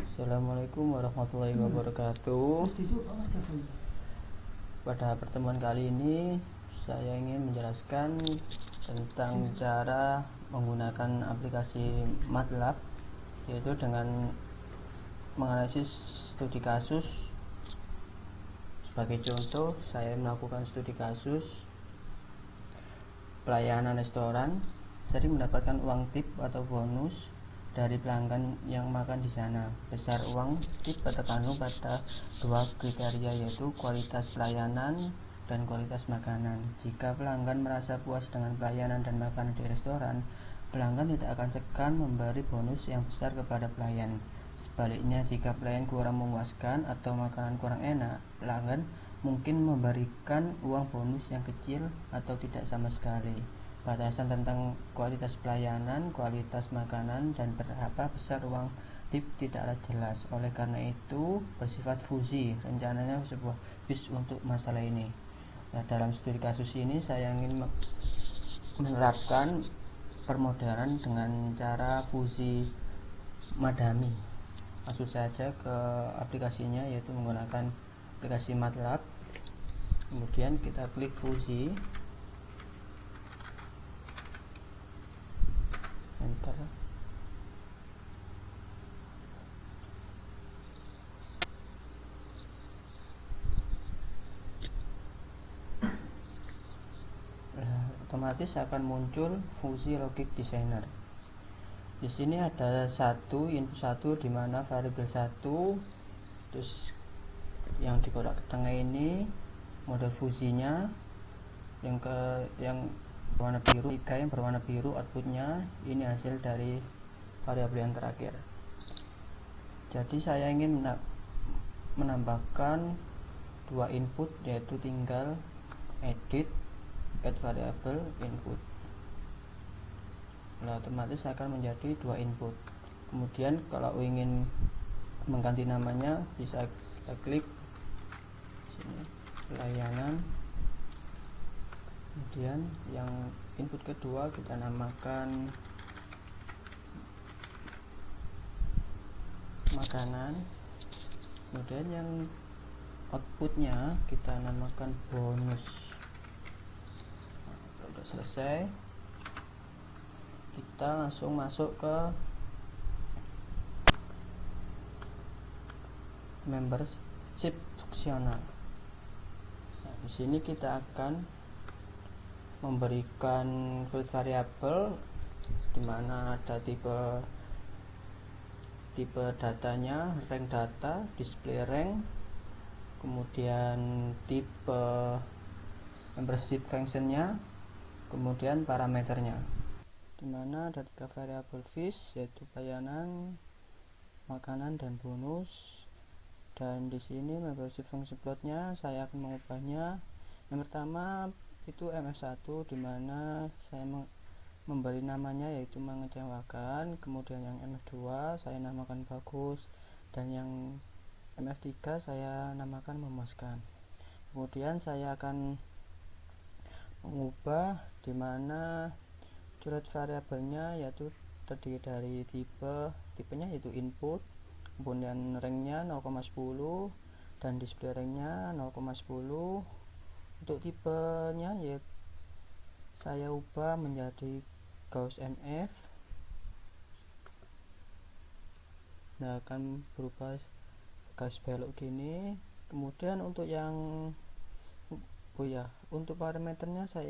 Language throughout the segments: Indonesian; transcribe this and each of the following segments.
Assalamualaikum warahmatullahi wabarakatuh. Pada pertemuan kali ini saya ingin menjelaskan tentang cara menggunakan aplikasi MATLAB, yaitu dengan menganalisis studi kasus. Sebagai contoh, saya melakukan studi kasus pelayanan restoran, sering mendapatkan uang tip atau bonus dari pelanggan yang makan di sana. Besar uang tip tergantung pada dua kriteria, yaitu kualitas pelayanan dan kualitas makanan. Jika pelanggan merasa puas dengan pelayanan dan makanan di restoran, pelanggan tidak akan segan memberi bonus yang besar kepada pelayan. Sebaliknya, jika pelayan kurang memuaskan atau makanan kurang enak, pelanggan mungkin memberikan uang bonus yang kecil atau tidak sama sekali. Batasan tentang kualitas pelayanan, kualitas makanan, dan berapa besar uang tip tidaklah jelas. Oleh karena itu, bersifat fuzzy rencananya sebuah fish untuk masalah ini. Nah, dalam studi kasus ini saya ingin menerapkan permodelan dengan cara fuzzy madami. Masuk saja ke aplikasinya, yaitu menggunakan aplikasi MATLAB. Kemudian kita klik fuzzy, enter. Otomatis akan muncul fuzzy logic designer. Di sini ada input satu, di mana variabel 1, terus yang di kotak tengah ini model fuzzy-nya, yang berwarna biru, 3 yang berwarna biru outputnya, ini hasil dari variabel yang terakhir. Jadi saya ingin menambahkan dua input, yaitu tinggal edit add variable input. Nah, otomatis akan menjadi dua input. Kemudian kalau ingin mengganti namanya, bisa kita klik sini, pelayanan. Kemudian yang input kedua kita namakan makanan. Kemudian yang outputnya kita namakan bonus. Nah, sudah selesai, kita langsung masuk ke membership fungsional. Nah, di sini kita akan memberikan field variable, di mana ada tipe datanya, rank data, display rank, kemudian tipe membership functionnya, kemudian parameternya, di mana ada 3 variabel fish, yaitu pelayanan, makanan, dan bonus. Dan di sini membership function plotnya saya akan mengubahnya. Yang pertama itu mf1, di mana saya memberi namanya yaitu mengecewakan. Kemudian yang mf2 saya namakan bagus, dan yang mf3 saya namakan memuaskan. Kemudian saya akan mengubah, di mana curate variabelnya yaitu terdiri dari tipenya yaitu input, kemudian ranknya 0,10, dan display ranknya 0,10. Untuk tipenya yaitu saya ubah menjadi Gauss MF. Nah, akan berubah garis belok gini. Kemudian untuk untuk parameternya saya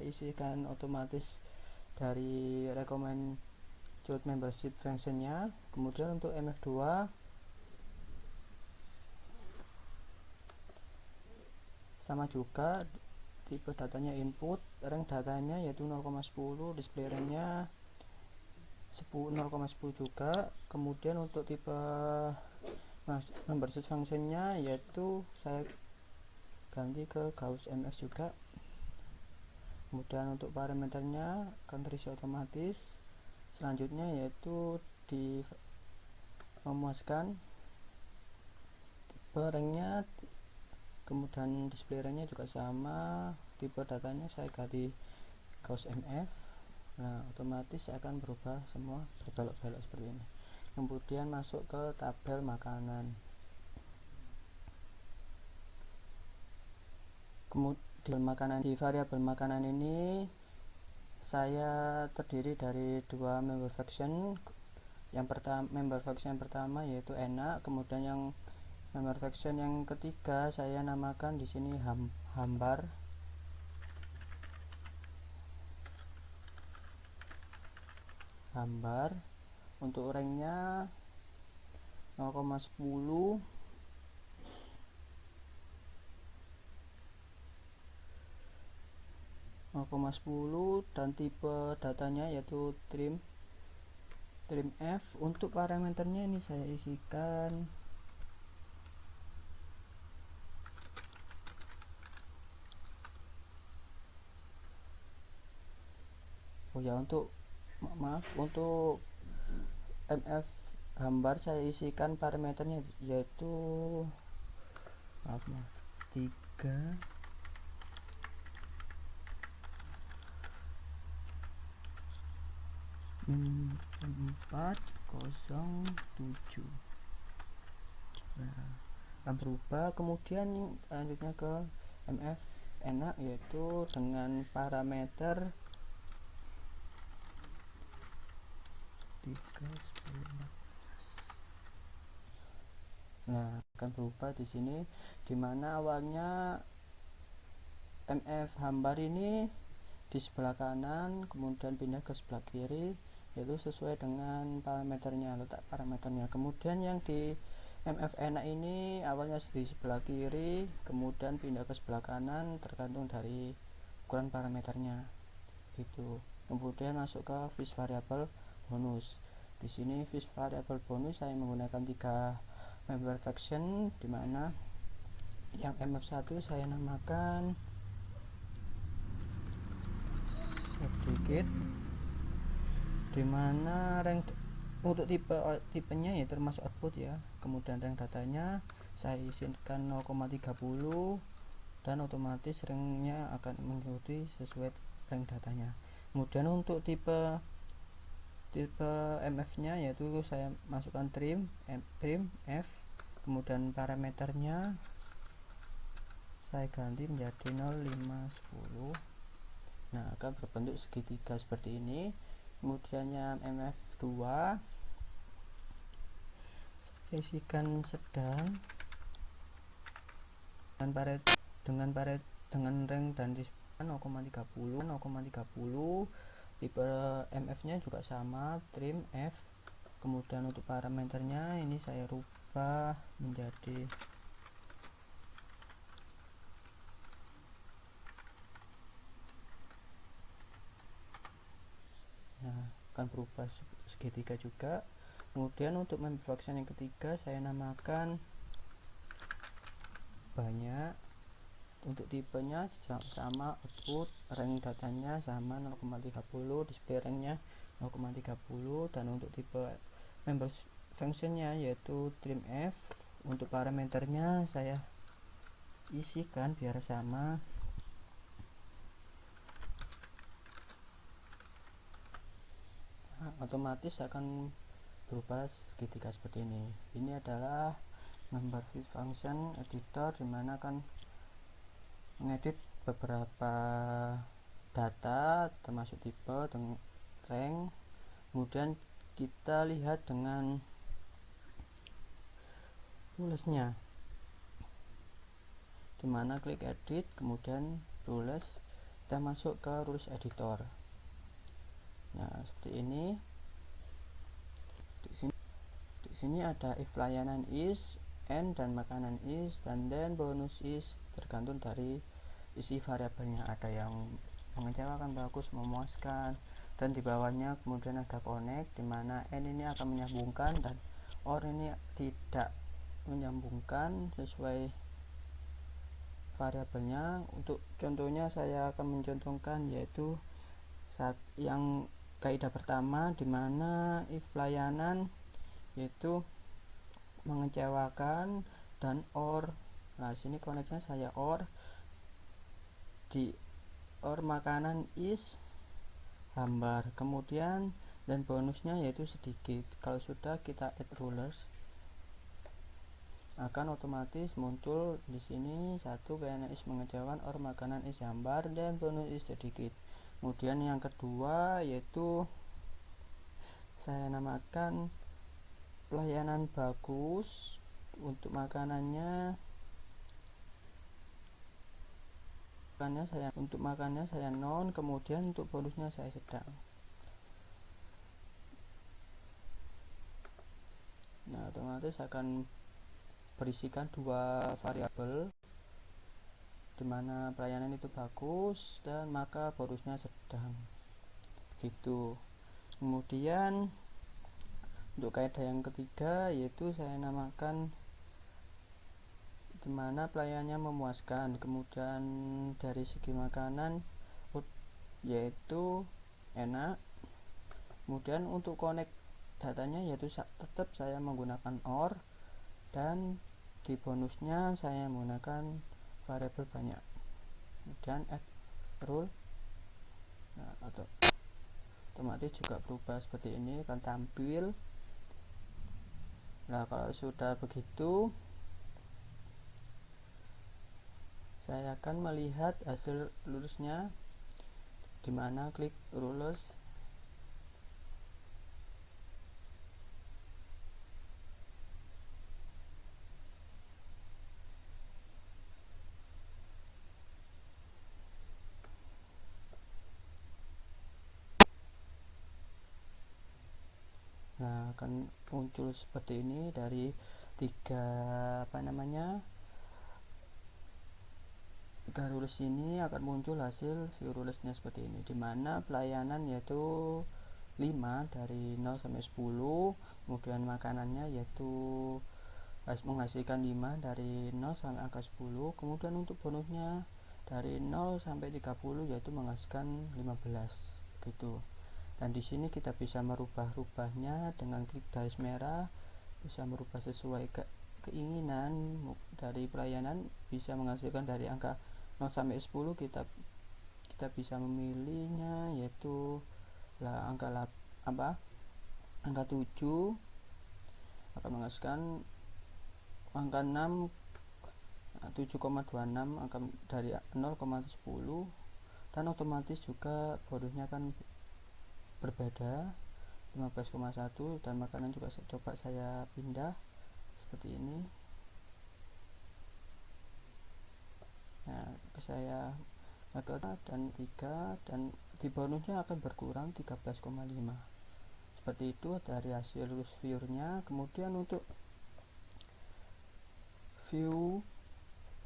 isikan otomatis dari recommend choose membership functionnya. Kemudian untuk mf2 sama juga, tipe datanya input, rank datanya yaitu 0,10, display ranknya 0,10 juga. Kemudian untuk tipe membership functionnya yaitu saya ganti ke Gauss MF juga. Kemudian untuk parameternya akan terisi otomatis. Selanjutnya yaitu di memuaskan, tipe ranknya, kemudian display ranknya juga sama, tipe datanya saya ganti Gauss MF. Nah, otomatis akan berubah semua berbelok-belok seperti ini. Kemudian masuk ke tabel makanan. Kemudian di variabel makanan ini saya terdiri dari dua member function. Yang pertama, member function yang pertama yaitu enak, kemudian yang member function yang ketiga saya namakan di sini hambar. Untuk ranknya 0,10, dan tipe datanya yaitu trim F. Untuk parameternya ini saya isikan untuk MF hambar saya isikan parameternya yaitu 3 407. Nah, akan berubah. Kemudian lanjutnya ke MF enak yaitu dengan parameter 3. Nah, akan berubah di sini, dimana awalnya MF hambar ini di sebelah kanan, kemudian pindah ke sebelah kiri, yaitu sesuai dengan parameternya, letak parameternya. Kemudian yang di MF enak ini awalnya di sebelah kiri, kemudian pindah ke sebelah kanan, tergantung dari ukuran parameternya, gitu. Kemudian masuk ke fish variable bonus. Di sini fish variable bonus saya menggunakan 3 member function, dimana yang MF1 saya namakan sedikit, dimana rank untuk tipenya ya termasuk output ya. Kemudian rank datanya saya isikan 0,30 dan otomatis ranknya akan mengikuti sesuai rank datanya. Kemudian untuk tipe MF nya yaitu saya masukkan trim F, kemudian parameternya saya ganti menjadi 0, 5, 10. Nah, akan berbentuk segitiga seperti ini. Kemudiannya MF2 saya isikan sedang dengan rank dan display 0,30. Tipe MF nya juga sama, trim F. Kemudian untuk parameternya ini saya rubah menjadi akan berubah segitiga juga. Kemudian untuk member function yang ketiga saya namakan banyak. Untuk tipenya sama, output rank datanya sama 0,30, display ranknya 0,30. Dan untuk tipe member functionnya yaitu trim F. Untuk parameternya saya isikan biar sama. Nah, otomatis akan berubah segitiga seperti ini. Ini adalah member function editor, dimana akan mengedit beberapa data termasuk tipe dan rank. Kemudian kita lihat dengan rulesnya, dimana klik edit, kemudian rules, kita masuk ke rules editor. Nah, seperti ini. Di sini ada if layanan is, and dan makanan is, dan then bonus is, tergantung dari isi variabelnya. Ada yang mengecewakan, bagus, memuaskan, dan di bawahnya kemudian ada connect, dimana n ini akan menyambungkan dan or ini tidak menyambungkan sesuai variabelnya. Untuk contohnya saya akan mencontohkan yaitu yang kaidah pertama, dimana if layanan yaitu mengecewakan dan or. Nah, sini konteksnya saya or, di or makanan is gambar. Kemudian dan bonusnya yaitu sedikit. Kalau sudah kita add rulers, akan otomatis muncul di sini satu PNS mengecewakan or makanan is hambar dan bonus is sedikit. Kemudian yang kedua yaitu saya namakan pelayanan bagus. Untuk makanannya saya non, kemudian untuk bonusnya saya sedang. Nah, otomatis akan berisikan dua variabel, dimana pelayanan itu bagus dan maka bonusnya sedang, gitu. Kemudian untuk kaidah yang ketiga yaitu saya namakan dimana pelayanannya memuaskan. Kemudian dari segi makanan yaitu enak. Kemudian untuk connect datanya yaitu tetap saya menggunakan OR, dan di bonusnya saya menggunakan variabel banyak. Kemudian add rule, nah, atau otomatis juga berubah seperti ini, akan tampil. Nah, kalau sudah begitu saya akan melihat hasil lulusnya, dimana klik rulers. Nah, akan muncul seperti ini dari tiga rulers ini akan muncul hasil view rulersnya seperti ini, dimana pelayanan yaitu 5 dari 0 sampai 10, kemudian makanannya yaitu menghasilkan 5 dari 0 sampai angka 10, kemudian untuk bonusnya dari 0 sampai 30 yaitu menghasilkan 15, gitu. Dan di sini kita bisa merubah-rubahnya dengan klik garis merah, bisa merubah sesuai keinginan dari pelayanan, bisa menghasilkan dari angka 0 sampai 10 kita bisa memilihnya yaitu angka 7 akan menghasilkan angka 6 7,26 angka dari 0,10, dan otomatis juga bonusnya akan berbeda 15,1, dan makanan juga coba saya pindah seperti ini. Nah, saya dan 3, dan di bonusnya akan berkurang 13,5. Seperti itu dari hasil view-nya. Kemudian untuk view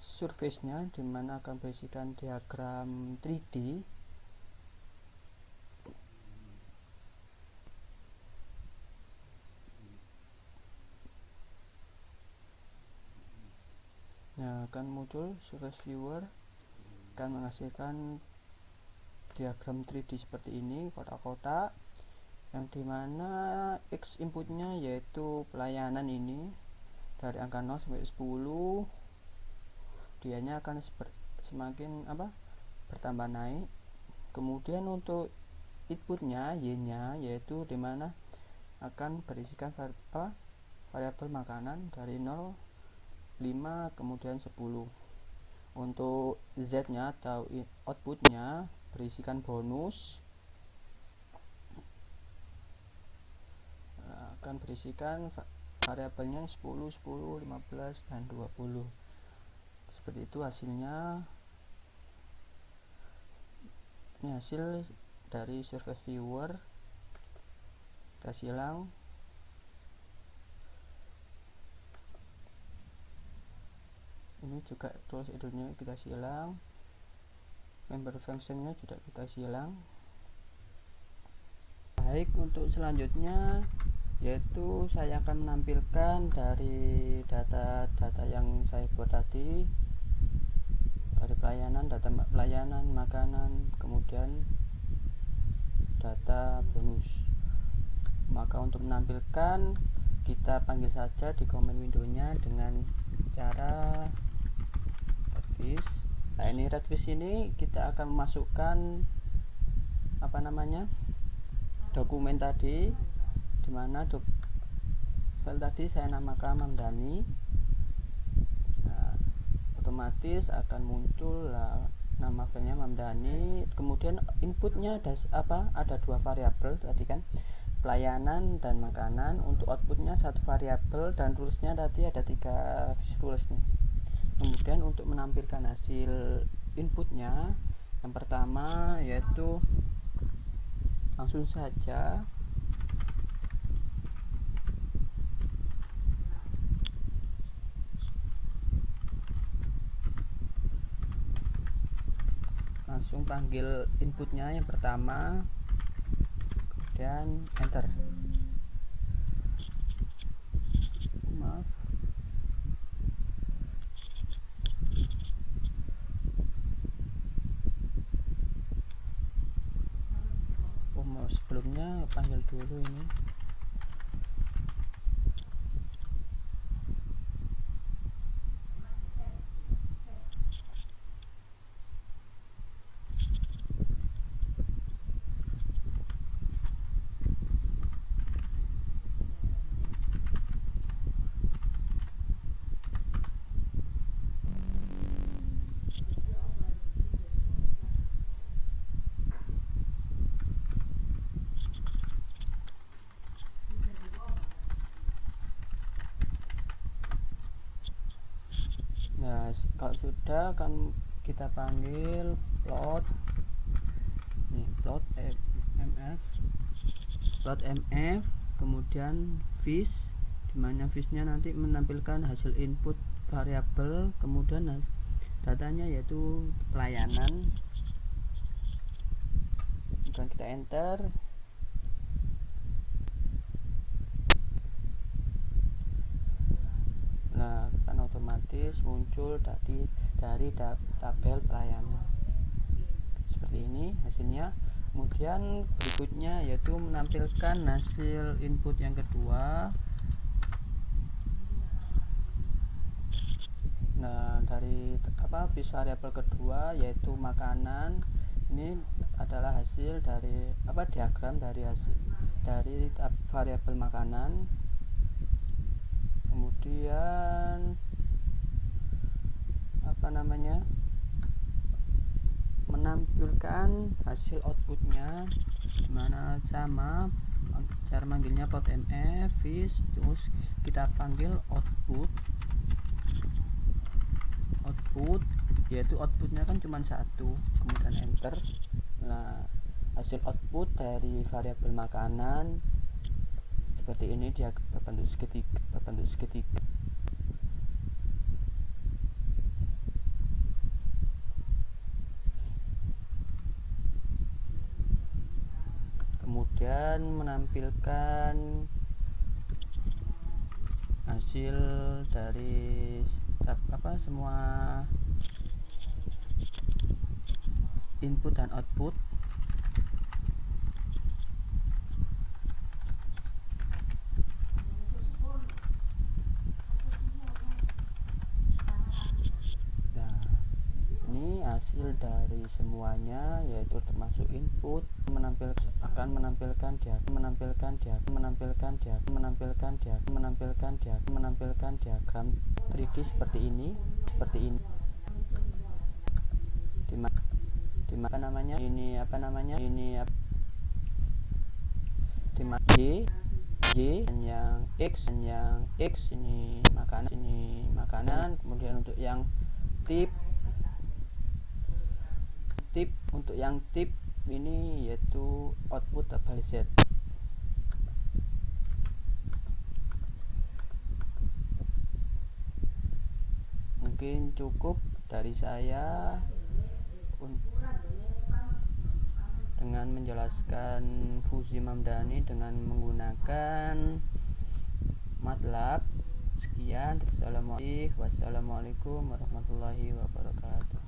surface-nya, dimana akan berisikan diagram 3D. Nah, akan muncul surface viewer, akan menghasilkan diagram 3D seperti ini, kotak-kotak, yang dimana X inputnya yaitu pelayanan ini dari angka 0 sampai 10, dianya akan semakin bertambah naik. Kemudian untuk inputnya Y-nya yaitu dimana akan berisikan variabel makanan dari 0, 5, kemudian 10. Untuk Z-nya atau outputnya berisikan bonus, akan berisikan variabelnya 10, 10, 15, dan 20. Seperti itu hasilnya. Ini hasil dari surface viewer. Kita silang. Ini juga tools editnya kita silang, member functionnya juga kita silang. Baik, untuk selanjutnya yaitu saya akan menampilkan dari data-data yang saya buat tadi, dari pelayanan, data pelayanan, makanan, kemudian data bonus. Maka untuk menampilkan, kita panggil saja di command window-nya dengan cara redfish. Nah, ini redfish ini kita akan memasukkan dokumen tadi, dimana file tadi saya namakan Mamdani. Nah, otomatis akan muncul nama filenya Mamdani. Kemudian inputnya ada dua variabel tadi kan, pelayanan dan makanan. Untuk outputnya satu variabel dan rulesnya tadi ada 3 rules nih. Kemudian untuk menampilkan hasil inputnya, yang pertama yaitu langsung saja panggil inputnya yang pertama, kemudian enter. Maaf, sebelumnya panggil dulu ini. Nah, kalau sudah akan kita panggil plot mf, kemudian fish, dimana fishnya nanti menampilkan hasil input variabel, kemudian datanya yaitu pelayanan. Kemudian kita enter. Nah, kan otomatis muncul dari tabel pelayanan seperti ini hasilnya. Kemudian berikutnya yaitu menampilkan hasil input yang kedua. Nah, dari fish variabel kedua yaitu makanan. Ini adalah hasil dari diagram dari variabel makanan. Kemudian menampilkan hasil outputnya, dimana sama cara manggilnya plot mf fish, terus kita panggil output yaitu outputnya kan cuma satu, kemudian enter. Nah, hasil output dari variabel makanan seperti ini, dia berbentuk segitiga. Kemudian menampilkan hasil dari semua input dan output. Hasil dari semuanya yaitu termasuk input akan menampilkan diagram 3D seperti ini Y yang X ini makanan, kemudian untuk yang tip ini yaitu output tabel Z. Mungkin cukup dari saya dengan menjelaskan fungsi Mamdani dengan menggunakan MATLAB. Sekian, wassalamualaikum warahmatullahi wabarakatuh.